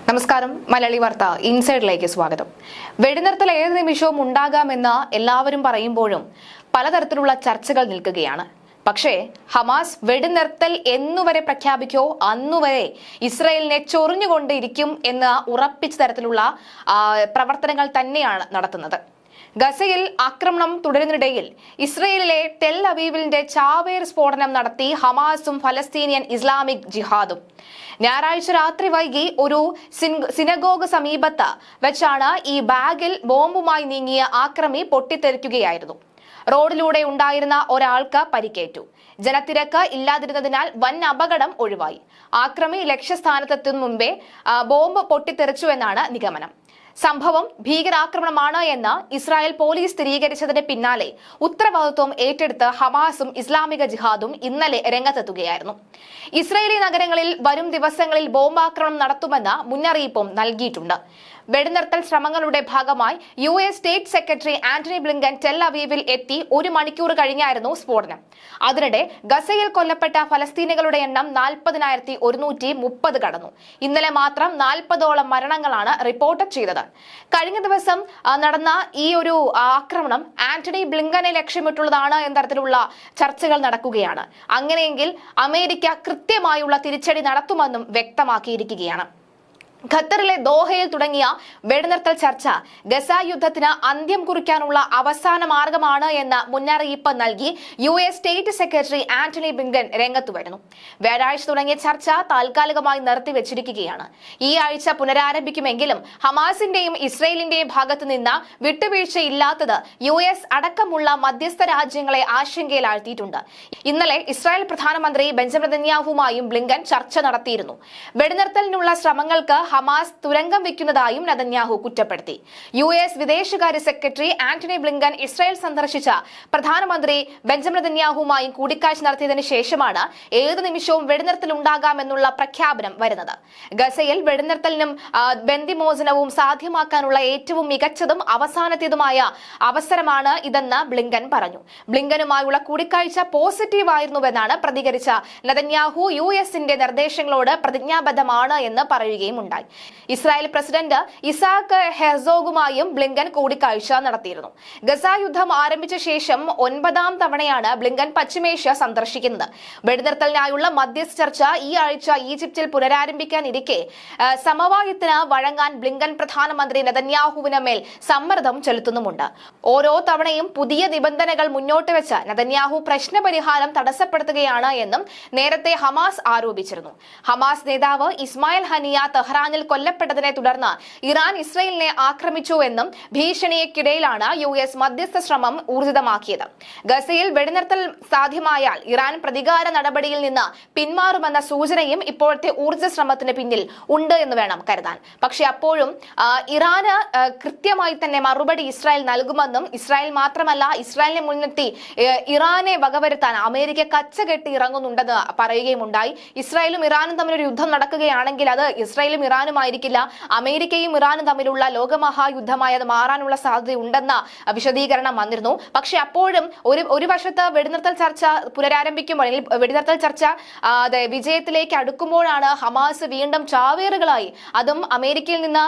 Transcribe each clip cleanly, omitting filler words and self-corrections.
നമസ്കാരം. മലയാളി വാർത്ത ഇൻസൈഡിലേക്ക് സ്വാഗതം. വെടിനിർത്തൽ ഏത് നിമിഷവും ഉണ്ടാകാമെന്ന് എല്ലാവരും പറയുമ്പോഴും പലതരത്തിലുള്ള ചർച്ചകൾ നിൽക്കുകയാണ്. പക്ഷേ ഹമാസ് വെടിനിർത്തൽ എന്നുവരെ പ്രഖ്യാപിക്കോ അന്നുവരെ ഇസ്രയേലിനെ ചൊറിഞ്ഞുകൊണ്ടിരിക്കും എന്ന് ഉറപ്പിച്ച തരത്തിലുള്ള പ്രവർത്തനങ്ങൾ തന്നെയാണ് നടത്തുന്നത്. ഗസയിൽ ആക്രമണം തുടരുന്നിടയിൽ ഇസ്രയേലിലെ ടെൽ അവീവിന്റെ ചാവേർ സ്ഫോടനം നടത്തി ഹമാസും ഫലസ്തീനിയൻ ഇസ്ലാമിക് ജിഹാദും. ഞായറാഴ്ച രാത്രി വൈകി ഒരു സിനഗോഗ് സമീപത്ത് വെച്ചാണ് ഈ ബാഗിൽ ബോംബുമായി നീങ്ങിയ ആക്രമി പൊട്ടിത്തെറിക്കുകയായിരുന്നു. റോഡിലൂടെ ഉണ്ടായിരുന്ന ഒരാൾക്ക് പരിക്കേറ്റു. ജനത്തിരക്ക് ഇല്ലാതിരുന്നതിനാൽ വൻ അപകടം ഒഴിവായി. ആക്രമി ലക്ഷ്യസ്ഥാനത്തെത്തും മുമ്പേ ബോംബ് പൊട്ടിത്തെറിച്ചുവെന്നാണ് നിഗമനം. സംഭവം ഭീകരാക്രമണമാണ് എന്ന് ഇസ്രായേൽ പോലീസ് സ്ഥിരീകരിച്ചതിന് പിന്നാലെ ഉത്തരവാദിത്വം ഏറ്റെടുത്ത് ഹമാസും ഇസ്ലാമിക ജിഹാദും ഇന്നലെ രംഗത്തെത്തുകയായിരുന്നു. ഇസ്രായേലി നഗരങ്ങളിൽ വരും ദിവസങ്ങളിൽ ബോംബാക്രമണം നടത്തുമെന്ന് മുന്നറിയിപ്പും നൽകിയിട്ടുണ്ട്. വെടിനിർത്തൽ ശ്രമങ്ങളുടെ ഭാഗമായി US state secretary Antony Blinken ടെൽ അവീവിൽ എത്തി 1 മണിക്കൂർ കഴിഞ്ഞായിരുന്നു സ്ഫോടനം. അതിനിടെ ഗസയിൽ കൊല്ലപ്പെട്ട ഫലസ്തീനികളുടെ എണ്ണം 40,130 കടന്നു. ഇന്നലെ മാത്രം 40ഓളം മരണങ്ങളാണ് റിപ്പോർട്ട് ചെയ്തത്. കഴിഞ്ഞ ദിവസം നടന്ന ഈ ഒരു ആക്രമണം ആന്റണി ബ്ലിങ്കനെ ലക്ഷ്യമിട്ടുള്ളതാണ് എന്ന തരത്തിലുള്ള ചർച്ചകൾ നടക്കുകയാണ്. അങ്ങനെയെങ്കിൽ അമേരിക്ക കൃത്യമായുള്ള തിരിച്ചടി നടത്തുമെന്നും വ്യക്തമാക്കിയിരിക്കുകയാണ്. ഖത്തറിലെ ദോഹയിൽ തുടങ്ങിയ വെടിനിർത്തൽ ചർച്ച ഗസ യുദ്ധത്തിന് അന്ത്യം കുറിക്കാനുള്ള അവസാന മാർഗമാണ് എന്ന മുന്നറിയിപ്പ് നൽകി US state secretary Antony Blinken രംഗത്തു വരുന്നു. വ്യാഴാഴ്ച തുടങ്ങിയ ചർച്ച താൽക്കാലികമായി നിർത്തിവെച്ചിരിക്കുകയാണ്. ഈ ആഴ്ച പുനരാരംഭിക്കുമെങ്കിലും ഹമാസിന്റെയും ഇസ്രയേലിന്റെയും ഭാഗത്തു നിന്ന് വിട്ടുവീഴ്ചയില്ലാത്തത് US അടക്കമുള്ള മധ്യസ്ഥ രാജ്യങ്ങളെ ആശങ്കയിലാഴ്ത്തിയിട്ടുണ്ട്. ഇന്നലെ ഇസ്രായേൽ പ്രധാനമന്ത്രി ബെഞ്ചമിൻ നെതന്യാഹുവുമായും ബ്ലിങ്കൻ ചർച്ച നടത്തിയിരുന്നു. വെടിനിർത്തലിനുള്ള ശ്രമങ്ങൾക്ക് ഹമാസ് തുരങ്കം വെക്കുന്നതായും നെതന്യാഹു കുറ്റപ്പെടുത്തി. US വിദേശകാര്യ സെക്രട്ടറി ആന്റണി ബ്ലിങ്കൻ ഇസ്രായേൽ സന്ദർശിച്ച പ്രധാനമന്ത്രി ബെഞ്ചമിൻ നെതന്യാഹുവുമായി കൂടിക്കാഴ്ച നടത്തിയതിനു ശേഷമാണ് ഏത് നിമിഷവും വെടിനിർത്തൽ ഉണ്ടാകാമെന്നുള്ള പ്രഖ്യാപനം വരുന്നത്. ഗസയിൽ വെടിനിർത്തലിനും ബന്ദിമോചനവും സാധ്യമാക്കാനുള്ള ഏറ്റവും മികച്ചതും അവസാനത്തേതുമായ അവസരമാണ് ഇതെന്ന് ബ്ലിങ്കൻ പറഞ്ഞു. ബ്ലിങ്കനുമായുള്ള കൂടിക്കാഴ്ച പോസിറ്റീവായിരുന്നുവെന്നാണ് പ്രതികരിച്ച നെതന്യാഹു US-ന്റെ നിർദ്ദേശങ്ങളോട് പ്രതിജ്ഞാബദ്ധമാണ് എന്ന് പറയുകയും ഉണ്ടായി. ഇസ്രായേൽ പ്രസിഡന്റ് ഇസാക്ക് ഹെർസോഗുമായും ബ്ലിങ്കൻ കൂടിക്കാഴ്ച നടത്തിയിരുന്നു. ഗസ യുദ്ധം ആരംഭിച്ച ശേഷം 9ാം തവണയാണ് ബ്ലിങ്കൻ പശ്ചിമേഷ്യ സന്ദർശിക്കുന്നത്. വെടിനിർത്തലിനായുള്ള മധ്യസ്ഥ ചർച്ച ഈ ആഴ്ച ഈജിപ്തിൽ പുനരാരംഭിക്കാനിരിക്കെ സമവായത്തിന് വഴങ്ങാൻ ബ്ലിങ്കൻ പ്രധാനമന്ത്രി നെതന്യാഹുവിന് മേൽ സമ്മർദ്ദം ചെലുത്തുന്നുമുണ്ട്. ഓരോ തവണയും പുതിയ നിബന്ധനകൾ മുന്നോട്ട് വെച്ച് നെതന്യാഹു പ്രശ്നപരിഹാരം തടസ്സപ്പെടുത്തുകയാണ് എന്നും നേരത്തെ ഹമാസ് ആരോപിച്ചിരുന്നു. ഹമാസ് നേതാവ് ഇസ്മായിൽ ഹനിയ തെഹ്റാനിൽ കൊല്ലപ്പെട്ടതിനെ തുടർന്ന് ഇറാൻ ഇസ്രയേലിനെ ആക്രമിച്ചു എന്നും ഭീഷണിക്കിടയിലാണ് US മധ്യസ്ഥ ശ്രമം ഊർജിതമാക്കിയത്. ഗസയിൽ വെടിനിർത്തൽ സാധ്യമായാൽ ഇറാൻ പ്രതികാര നടപടിയിൽ നിന്ന് പിന്മാറുമെന്ന സൂചനയും ഇപ്പോഴത്തെ ഊർജ്ജ ശ്രമത്തിന് പിന്നിൽ ഉണ്ട് എന്ന് വേണം കരുതാൻ. പക്ഷെ അപ്പോഴും ഇറാന് കൃത്യമായി തന്നെ മറുപടി ഇസ്രായേൽ നൽകുമെന്നും ഇസ്രായേൽ മാത്രമല്ല ഇസ്രായേലിനെ മുൻനിർത്തി ഇറാനെ വകവരുത്താൻ അമേരിക്ക കച്ചകെട്ടി ഇറങ്ങുന്നുണ്ടെന്ന് പറയുകയുമുണ്ടായി. ഇസ്രായേലും ഇറാനും തമ്മിലൊരു യുദ്ധം നടക്കുകയാണെങ്കിൽ അത് ഇസ്രായേലും ഇറാനുമായിരിക്കില്ല, അമേരിക്കയും ഇറാനും തമ്മിലുള്ള ലോകമഹായുദ്ധമായി അത് മാറാനുള്ള സാധ്യതയുണ്ടെന്ന വിശദീകരണം വന്നിരുന്നു. പക്ഷെ അപ്പോഴും ഒരു വശത്ത് വെടിനിർത്തൽ ചർച്ച പുനരാരംഭിക്കുമ്പോൾ വെടിനിർത്തൽ ചർച്ച വിജയത്തിലേക്ക് അടുക്കുമ്പോഴാണ് ഹമാസ് വീണ്ടും ചാവേറുകളായി, അതും അമേരിക്കയിൽ നിന്ന്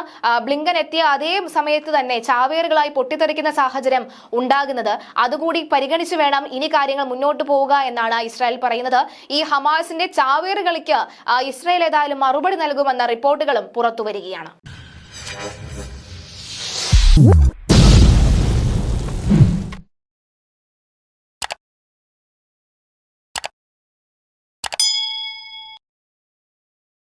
ബ്ലിങ്കൻ എത്തിയ അതേ സമയത്ത് തന്നെ ചാവേറുകളായി പൊട്ടിത്തെറിക്കുന്ന സാഹചര്യം ഉണ്ടാകുന്നത്. അതുകൂടി പരിഗണിച്ച് വേണം ഇനി കാര്യങ്ങൾ മുന്നോട്ട് പോവുക എന്നാണ് ഇസ്രായേൽ പറയുന്നത്. ഈ ഹമാസിന്റെ ചാവേറുകളിക്ക് ഇസ്രായേൽ ഏതായാലും മറുപടി നൽകുമെന്ന റിപ്പോർട്ടുകളും പുറത്തുവരികയാണ്.